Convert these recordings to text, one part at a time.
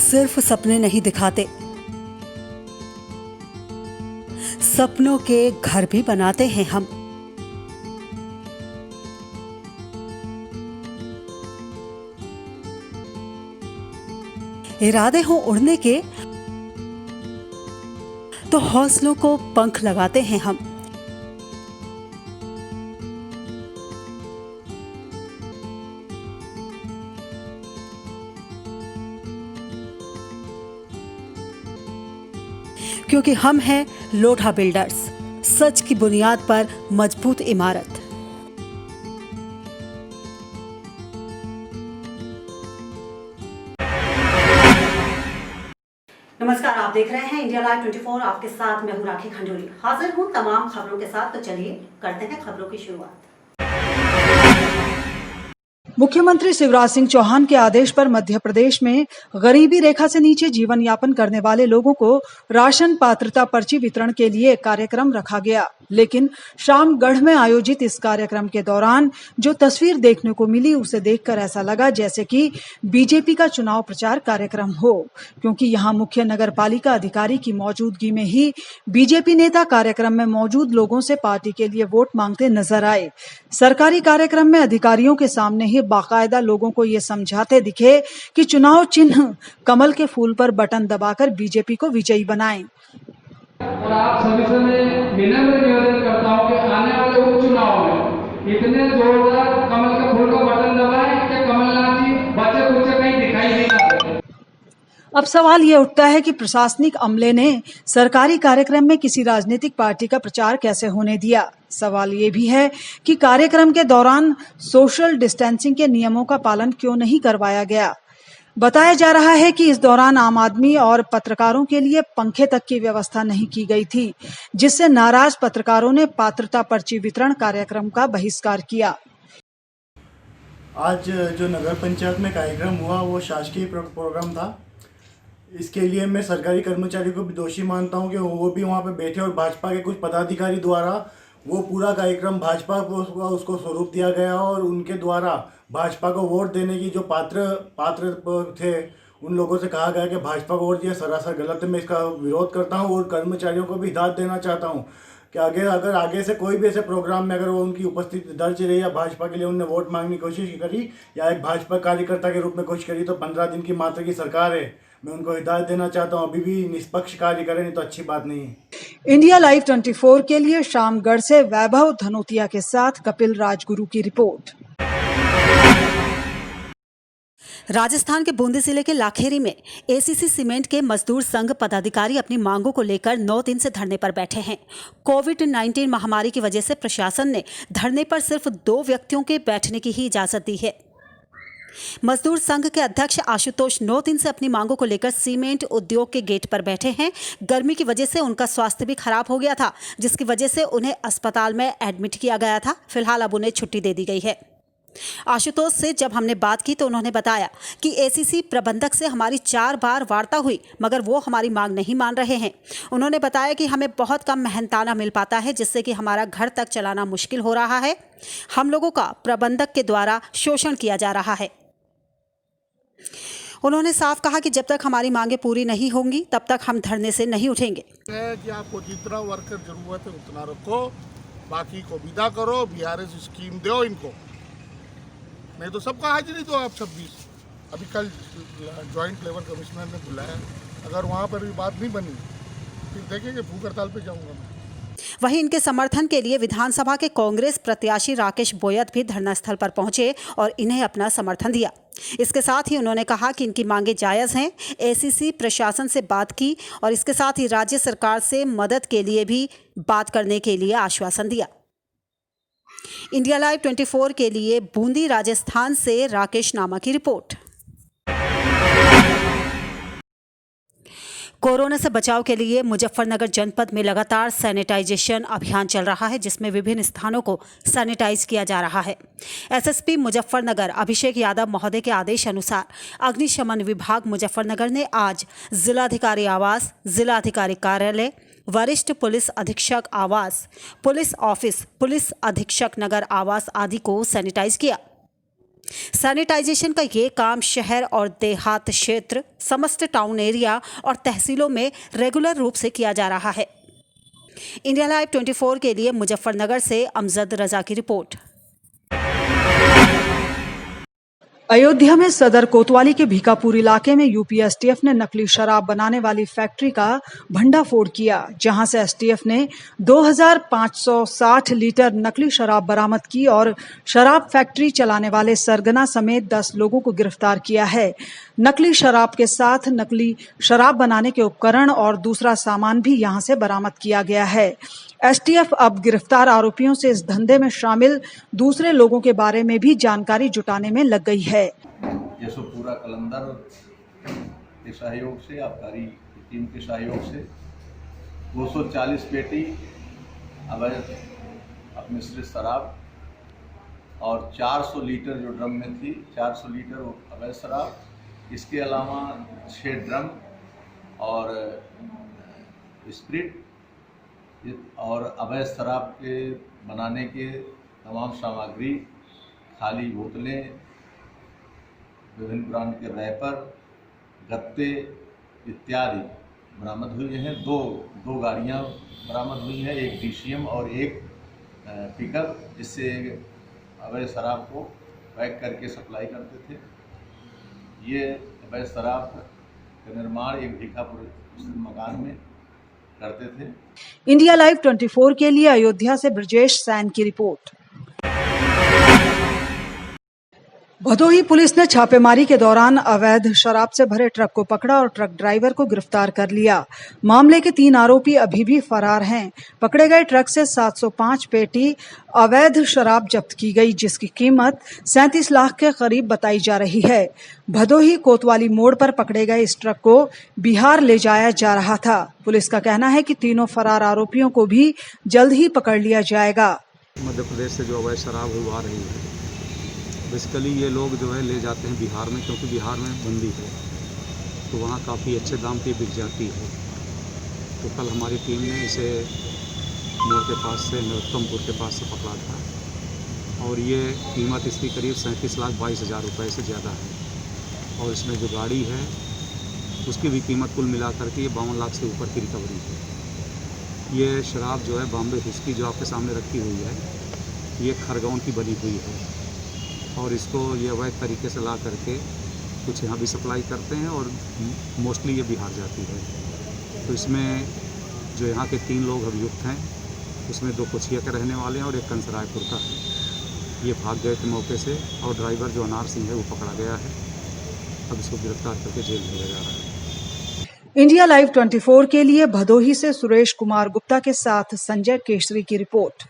सिर्फ सपने नहीं दिखाते, सपनों के घर भी बनाते हैं हम। इरादे हो उड़ने के तो हौसलों को पंख लगाते हैं हम। क्योंकि हम हैं लोढ़ा बिल्डर्स, सच की बुनियाद पर मजबूत इमारत। नमस्कार, आप देख रहे हैं इंडिया लाइव 24। आपके साथ मैं हूं राखी खंडोरी। हाजिर हूं तमाम खबरों के साथ। तो चलिए करते हैं खबरों की शुरुआत। मुख्यमंत्री शिवराज सिंह चौहान के आदेश पर मध्य प्रदेश में गरीबी रेखा से नीचे जीवन यापन करने वाले लोगों को राशन पात्रता पर्ची वितरण के लिए कार्यक्रम रखा गया। लेकिन शामगढ़ में आयोजित इस कार्यक्रम के दौरान जो तस्वीर देखने को मिली, उसे देखकर ऐसा लगा जैसे कि बीजेपी का चुनाव प्रचार कार्यक्रम हो, क्योंकि यहां मुख्य नगर पालिका अधिकारी की मौजूदगी में ही बीजेपी नेता कार्यक्रम में मौजूद लोगों से पार्टी के लिए वोट मांगते नजर आए। सरकारी कार्यक्रम में अधिकारियों के सामने ही बाकायदा लोगों को ये समझाते दिखे कि चुनाव चिन्ह कमल के फूल पर बटन दबाकर बीजेपी को विजयी बनाएं। और आप सभी से मैं विनम्र निवेदन करता हूं कि आने वाले उपचुनाव में इतने जोरदार कमल के फूल का बटन दबाएं कि कमलनाथ जी बचे कुछ कहीं दिखाई नहीं देते। अब सवाल ये उठता है कि प्रशासनिक अमले ने सरकारी कार्यक्रम में किसी राजनीतिक पार्टी का प्रचार कैसे होने दिया। सवाल ये भी है कि कार्यक्रम के दौरान सोशल डिस्टेंसिंग के नियमों का पालन क्यों नहीं करवाया गया। बताया जा रहा है कि इस दौरान आम आदमी और पत्रकारों के लिए पंखे तक की व्यवस्था नहीं की गई थी, जिससे नाराज पत्रकारों ने पात्रता पर्ची वितरण कार्यक्रम का बहिष्कार किया। आज जो नगर पंचायत में कार्यक्रम हुआ वो शासकीय प्रोग्राम था। इसके लिए मैं सरकारी कर्मचारियों को भी दोषी मानता हूं कि वो भी वहां पे बैठे और भाजपा के कुछ पदाधिकारी द्वारा वो पूरा कार्यक्रम भाजपा को उसको स्वरूप दिया गया और उनके द्वारा भाजपा को वोट देने की जो पात्र थे उन लोगों से कहा गया कि भाजपा को वोट दिया सरासर गलत है। मैं इसका विरोध करता हूं और कर्मचारियों को भी हिदायत देना चाहता हूं कि अगर आगे से कोई भी ऐसे प्रोग्राम में अगर वो उनकी उपस्थिति दर्ज रही या भाजपा के लिए उन्होंने वोट मांगने की कोशिश करी या एक भाजपा कार्यकर्ता के रूप में कोशिश करी तो 15 दिन की मात्र की सरकार है। मैं उनको हिदायत देना चाहता हूं अभी भी निष्पक्ष कार्य करें, नहीं तो अच्छी बात नहीं है। इंडिया लाइव 24 के लिए शामगढ़ से वैभव धनोतिया के साथ कपिल राजगुरु की रिपोर्ट। राजस्थान के बूंदी जिले के लाखेरी में एसीसी सीमेंट के मजदूर संघ पदाधिकारी अपनी मांगों को लेकर 9 दिन से धरने पर बैठे हैं। कोविड-19 महामारी की वजह से प्रशासन ने धरने पर सिर्फ 2 व्यक्तियों के बैठने की ही इजाजत दी है। मजदूर संघ के अध्यक्ष आशुतोष 9 दिन से अपनी मांगों को लेकर सीमेंट उद्योग के गेट पर बैठे हैं। गर्मी की वजह से उनका स्वास्थ्य भी खराब हो गया था, जिसकी वजह से उन्हें अस्पताल में एडमिट किया गया था। फिलहाल अब उन्हें छुट्टी दे दी गई है। आशुतोष से जब हमने बात की तो उन्होंने बताया कि एसीसी प्रबंधक से हमारी 4 बार वार्ता हुई, मगर वो हमारी मांग नहीं मान रहे हैं। उन्होंने बताया कि हमें बहुत कम मेहनताना मिल पाता है, जिससे कि हमारा घर तक चलाना मुश्किल हो रहा है। हम लोगों का प्रबंधक के द्वारा शोषण किया जा रहा है। उन्होंने साफ कहा कि जब तक हमारी मांगें पूरी नहीं होंगी तब तक हम धरने से नहीं उठेंगे। कि आपको जितना वर्कर जरूरत है उतना रखो, बाकी को विदा करो, बीआरएस स्कीम दो इनको, नहीं तो सबका हाजिरी दो आप 26। अभी कल जॉइंट लेबर कमिश्नर ने बुलाया, अगर वहाँ पर भी बात नहीं बनी फिर देखेंगे, भूख हड़ताल पे जाऊँगा मैं। वहीं इनके समर्थन के लिए विधानसभा के कांग्रेस प्रत्याशी राकेश बोयत भी धरना स्थल पर पहुंचे और इन्हें अपना समर्थन दिया। इसके साथ ही उन्होंने कहा कि इनकी मांगें जायज़ हैं। एसीसी प्रशासन से बात की और इसके साथ ही राज्य सरकार से मदद के लिए भी बात करने के लिए आश्वासन दिया। इंडिया लाइव 24 के लिए बूंदी राजस्थान से राकेश नामा की रिपोर्ट। कोरोना से बचाव के लिए मुजफ्फरनगर जनपद में लगातार सैनिटाइजेशन अभियान चल रहा है, जिसमें विभिन्न स्थानों को सैनिटाइज किया जा रहा है। एसएसपी मुजफ्फरनगर अभिषेक यादव महोदय के आदेश अनुसार अग्निशमन विभाग मुजफ्फरनगर ने आज जिलाधिकारी आवास, जिलाधिकारी कार्यालय, वरिष्ठ पुलिस अधीक्षक आवास, पुलिस ऑफिस, पुलिस अधीक्षक नगर आवास आदि को सैनिटाइज किया। सैनिटाइजेशन का ये काम शहर और देहात क्षेत्र, समस्त टाउन एरिया और तहसीलों में रेगुलर रूप से किया जा रहा है। इंडिया लाइव 24 के लिए मुजफ्फरनगर से अमजद रजा की रिपोर्ट। अयोध्या में सदर कोतवाली के भीकापुर इलाके में यूपी एसटीएफ ने नकली शराब बनाने वाली फैक्ट्री का भंडाफोड़ किया, जहां से एसटीएफ ने 2560 लीटर नकली शराब बरामद की और शराब फैक्ट्री चलाने वाले सरगना समेत 10 लोगों को गिरफ्तार किया है। नकली शराब के साथ नकली शराब बनाने के उपकरण और दूसरा सामान भी यहां से बरामद किया गया है। एसटीएफ अब गिरफ्तार आरोपियों से इस धंधे में शामिल दूसरे लोगों के बारे में भी जानकारी जुटाने में लग गई है। पूरा कलंदर के सहयोग से, आबकारी टीम के सहयोग से 240 पेटी अवैध मिश्रित शराब और 400 लीटर जो ड्रम में थी, 400 लीटर अवैध शराब, इसके अलावा 6 ड्रम और स्प्रिट और अवैध शराब के बनाने के तमाम सामग्री, खाली बोतलें, विभिन्न ब्रांड के रैपर, गत्ते इत्यादि बरामद हुई हैं। दो गाड़ियां बरामद हुई हैं, एक डीसीएम और एक पिकअप, जिससे अवैध शराब को पैक करके सप्लाई करते थे। ये अवैध शराब का निर्माण एक भीकापुर मकान में करते थे। इंडिया लाइव 24 के लिए अयोध्या से ब्रजेश सैन की रिपोर्ट। भदोही पुलिस ने छापेमारी के दौरान अवैध शराब से भरे ट्रक को पकड़ा और ट्रक ड्राइवर को गिरफ्तार कर लिया। मामले के 3 आरोपी अभी भी फरार हैं। पकड़े गए ट्रक से 705 पेटी अवैध शराब जब्त की गई, जिसकी कीमत 37 लाख के करीब बताई जा रही है। भदोही कोतवाली मोड़ पर पकड़े गए इस ट्रक को बिहार ले जाया जा रहा था। पुलिस का कहना है कि तीनों फरार आरोपियों को भी जल्द ही पकड़ लिया जाएगा। मध्य प्रदेश से जो अवैध शराब आ रही है, बेसिकली ये लोग जो है ले जाते हैं बिहार में, क्योंकि बिहार में बंदी है तो वहाँ काफ़ी अच्छे दाम पे बिक जाती है। तो कल हमारी टीम ने इसे मोड़ के पास से, नरोत्तमपुर के पास से पकड़ा था और ये कीमत इसकी करीब 37,22,000 रुपये से ज़्यादा है। और इसमें जो गाड़ी है उसकी भी कीमत कुल मिला करके ये 52 लाख से ऊपर की रिकवरी है। ये शराब जो है बॉम्बे हिस्की जो आपके सामने रखी हुई है, ये खरगोन की बनी हुई है और इसको ये अवैध तरीके से ला करके कुछ यहाँ भी सप्लाई करते हैं और मोस्टली ये बिहार जाती है। तो इसमें जो यहाँ के 3 लोग अभियुक्त हैं, उसमें 2 कोचिया के रहने वाले हैं और एक कंसरायपुर का है। ये भाग गए थे मौके से और ड्राइवर जो अनार सिंह है वो पकड़ा गया है। अब इसको गिरफ्तार करके जेल भेजा जा रहा है। इंडिया लाइव 24 के लिए भदोही से सुरेश कुमार गुप्ता के साथ संजय केसरी की रिपोर्ट।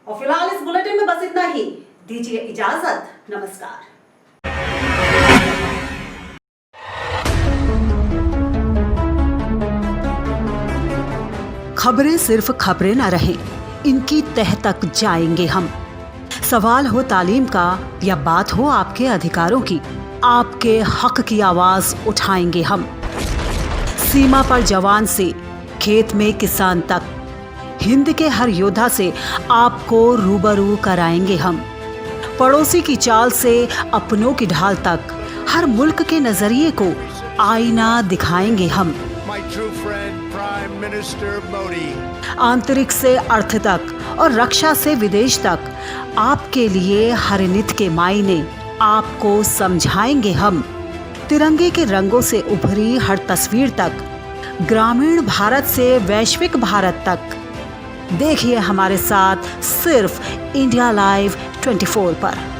और फिलहाल इस बुलेटिन में बस इतना ही। दीजिए इजाजत, नमस्कार। खबरें सिर्फ खबरें न रहें, इनकी तह तक जाएंगे हम। सवाल हो तालीम का या बात हो आपके अधिकारों की, आपके हक की आवाज उठाएंगे हम। सीमा पर जवान से खेत में किसान तक, हिंद के हर योद्धा से आपको रूबरू कराएंगे हम। पड़ोसी की चाल से अपनों की ढाल तक, हर मुल्क के नजरिए को आईना दिखाएंगे हम। आंतरिक से अर्थ तक और रक्षा से विदेश तक, आपके लिए हर नित के मायने आपको समझाएंगे हम। तिरंगे के रंगों से उभरी हर तस्वीर तक, ग्रामीण भारत से वैश्विक भारत तक, देखिए हमारे साथ सिर्फ इंडिया लाइव 24 पर।